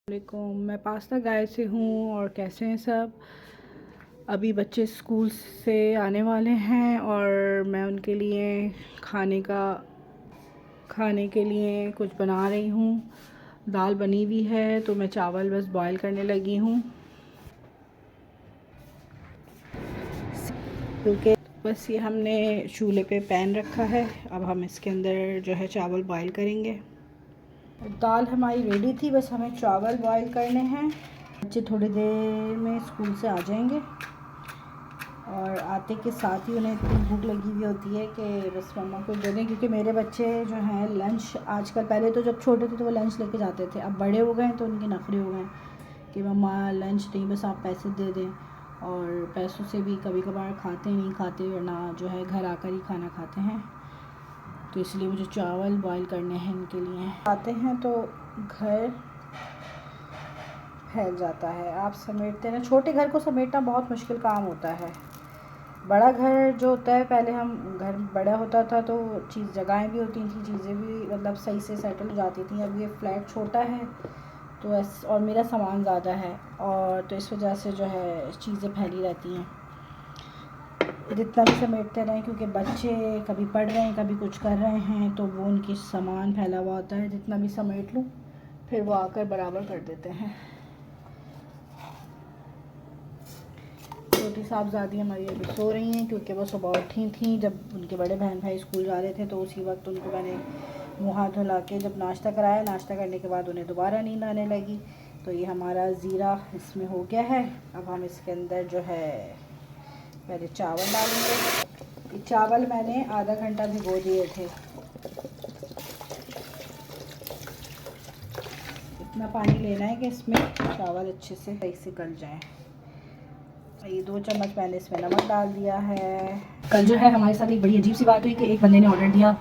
वालेकुम, मैं पास्ता गाय से हूँ। और कैसे हैं सब? अभी बच्चे स्कूल से आने वाले हैं और मैं उनके लिए खाने के लिए कुछ बना रही हूँ। दाल बनी हुई है तो मैं चावल बस बॉईल करने लगी हूँ, क्योंकि बस ये हमने चूल्हे पे पैन रखा है। अब हम इसके अंदर जो है चावल बॉईल करेंगे। दाल हमारी रेडी थी, बस हमें चावल बॉईल करने हैं। बच्चे थोड़ी देर में स्कूल से आ जाएंगे और आते के साथ ही उन्हें इतनी भूख लगी हुई होती है कि बस मम्मा को दे दें। क्योंकि मेरे बच्चे जो हैं लंच आजकल, पहले तो जब छोटे थे तो वो लंच लेके जाते थे, अब बड़े हो गए तो उनके नखरे हो गए कि मम्मा लंच नहीं, बस आप पैसे दे दें। और पैसों से भी कभी कभार खाते नहीं खाते, वरना जो है घर आकर ही खाना खाते हैं। तो इसलिए मुझे चावल बॉईल करने हैं इनके लिए। आते हैं तो घर फैल जाता है, आप समेटते हैं। छोटे घर को समेटना बहुत मुश्किल काम होता है। बड़ा घर जो होता है, पहले हम घर बड़ा होता था तो जगहें भी होती थी, चीज़ें भी मतलब सही से सेटल हो जाती थी। अब ये फ्लैट छोटा है तो और मेरा सामान ज़्यादा है, और तो इस वजह से जो है चीज़ें फैली रहती हैं। जितना भी समेटते रहें, क्योंकि बच्चे कभी पढ़ रहे हैं कभी कुछ कर रहे हैं, तो वो उनकी सामान फैला हुआ होता है। जितना भी समेट लूँ फिर वो आकर बराबर कर देते हैं। छोटी साहबजादी हमारी अभी सो रही हैं, क्योंकि वो सुबह उठी थी जब उनके बड़े बहन भाई स्कूल जा रहे थे, तो उसी वक्त उनको मैंने मुँह हाथ धुला के जब नाश्ता कराया, नाश्ता करने के बाद उन्हें दोबारा नींद आने लगी। तो ये हमारा ज़ीरा इसमें हो गया है। अब हम इसके अंदर जो है पहले चावल डालेंगे। चावल मैंने आधा घंटा भिगो दिए थे। इतना पानी लेना है कि इसमें चावल अच्छे से सही से गल जाए। ये 2 चम्मच मैंने इसमें नमक डाल दिया है। कल जो है हमारे साथ एक बड़ी अजीब सी बात हुई कि एक बंदे ने ऑर्डर दिया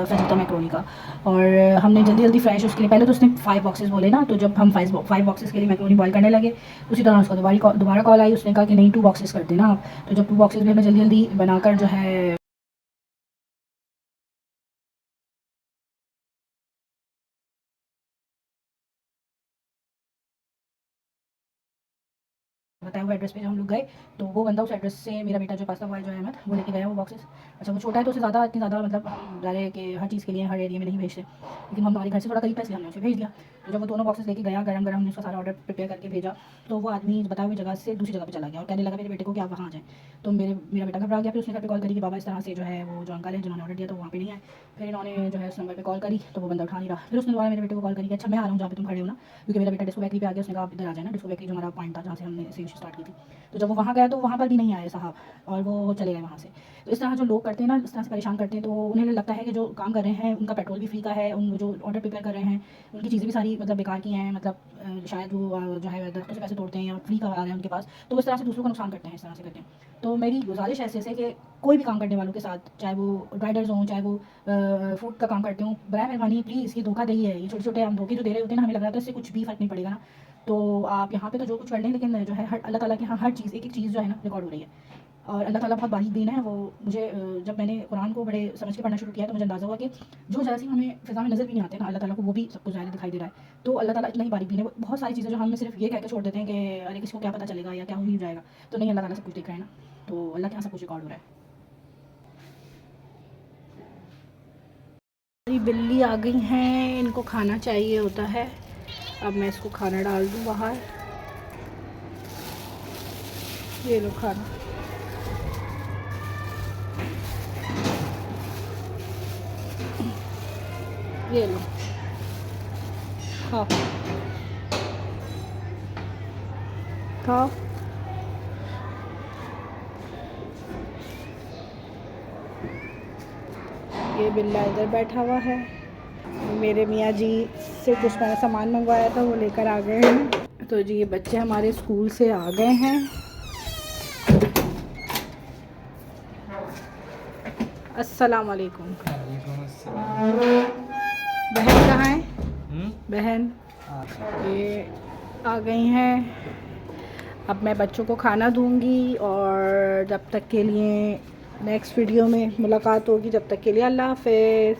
फजीता मैक्रोनी का, और हमने जल्दी जल्दी फ्रेश उसके लिए, पहले तो उसने 5 बॉक्सेस बोले ना, तो जब हम 5 बॉक्सेस के लिए मैक्रोनी बॉईल करने लगे, उसी तरह उसका दोबारा कॉल आई। उसने कहा कि नहीं 2 बॉक्सेस कर देना आप। तो जब 2 बॉक्सेस भी हमें जल्दी जल्दी बनाकर जो है बताया हुआ एड्रेस पे जब हम लोग गए, तो वो बंदा उस एड्रेस से, मेरा बेटा जो पास्ता बॉय जो है अहमद, वो लेके गया वो बॉक्सेस। अच्छा वो छोटा है तो उसे इतनी ज़्यादा मतलब ज़्यादा है कि हर चीज़ के लिए हर एरिया में नहीं भेजते, लेकिन हम हमारे घर से थोड़ा करीब था इसलिए हमने उसे भेज दिया। तो जब वो दोनों बॉक्सेस लेके गया, गरम गरम हमने उसका सारा ऑर्डर प्रिपेयर करके भेजा, तो वो आदमी बताए हुई जगह से दूसरी जगह पे चला गया और कहने लगा मेरे बेटे को कि आप वहाँ आ जाएँ। तो मेरा बेटा घबरा गया। फिर उसने घर पे कॉल करी कि बाबा इस तरह से जो है वो जो अंकल है जिन्होंने ऑर्डर दिया तो वहाँ पे नहीं है। फिर इन्होंने जो है उस नंबर पे कॉल करी तो वो बंदा उठा नहीं रहा। फिर उसने दोबारा मेरे बेटे को कॉल करी कि अच्छा मैं आ रहा हूँ जहाँ पे तुम खड़े हो ना, क्योंकि मेरा बेटा डिस्को बेकरी पे आ गया। उसने कहा आप इधर आ जाना, डिस्को बेकरी जो हमारा पॉइंट था जहाँ से हमने सेल स्टार्ट की थी। तो जब वो वहाँ गया तो वहाँ पर भी नहीं आए साहब, और वो चले गए वहाँ से। तो इस तरह जो लोग करते हैं ना, इस तरह से परेशान करते हैं, तो उन्हें लगता है कि जो काम कर रहे हैं उनका पेट्रोल भी फ्री का है, उन जो ऑर्डर प्रिपेयर कर रहे हैं उनकी चीज़ें भी सारी मतलब बेकार की हैं, मतलब शायद वो जो है दर्ख्तों से पैसे तोड़ते हैं या फ्री का आ रहा है उनके पास, तो इस तरह से दूसरों का नुकसान करते हैं, इस तरह से करते हैं। तो मेरी गुजारिश ऐसे से कि कोई भी काम करने वालों के साथ, चाहे वो राइडर्स हों चाहे वो फूड का काम करते हों, बराए मेहरबानी प्लीज़, ये धोखाधड़ी है। ये छोटे छोटे हम धोखे जो दे रहे होते हैं ना, हमें लग रहा है तो इससे कुछ भी फ़र्क नहीं पड़ेगा ना। तो आप यहाँ पे तो जो कुछ कर लें, लेकिन जो है हर अल्लाह ताला के यहाँ हर चीज़ एक एक चीज़ जो है ना रिकॉर्ड हो रही है। और अल्लाह ताला बहुत बारीक दीन है। वो मुझे जब मैंने कुरान को बड़े समझ के पढ़ना शुरू किया तो मुझे अंदाज़ा हुआ कि जो जरासीम हमें फ़िज़ा में नज़र भी नहीं आते ना, अल्लाह ताला को वो भी सब कुछ ज़ाहिर दिखाई दे रहा है। तो अल्लाह ताला इतना ही बारीक दीन है। बहुत सारी चीज़ें जो हम सिर्फ ये कह के छोड़ देते हैं कि अरे किसी को क्या पता चलेगा या क्या हो ही जाएगा, तो नहीं, अल्लाह ताला सब कुछ देख रहे हैं ना। तो अल्लाह के यहाँ सब कुछ रिकॉर्ड हो रहा है। मेरी बिल्ली आ गई हैं, इनको खाना चाहिए होता है। अब मैं इसको खाना डाल दूँ बाहर। ये लो खाना। ये लो खाओ खाओ। ये बिल्ला इधर बैठा हुआ है। मेरे मियाँ जी से कुछ मैंने सामान मंगवाया था वो लेकर आ गए हैं। तो जी ये बच्चे हमारे स्कूल से आ गए हैं। अस्सलाम वालेकुम। बहन कहाँ है? बहन ये आ गई हैं। अब मैं बच्चों को खाना दूंगी, और जब तक के लिए नेक्स्ट वीडियो में मुलाकात होगी। जब तक के लिए अल्लाह हाफ़िज़।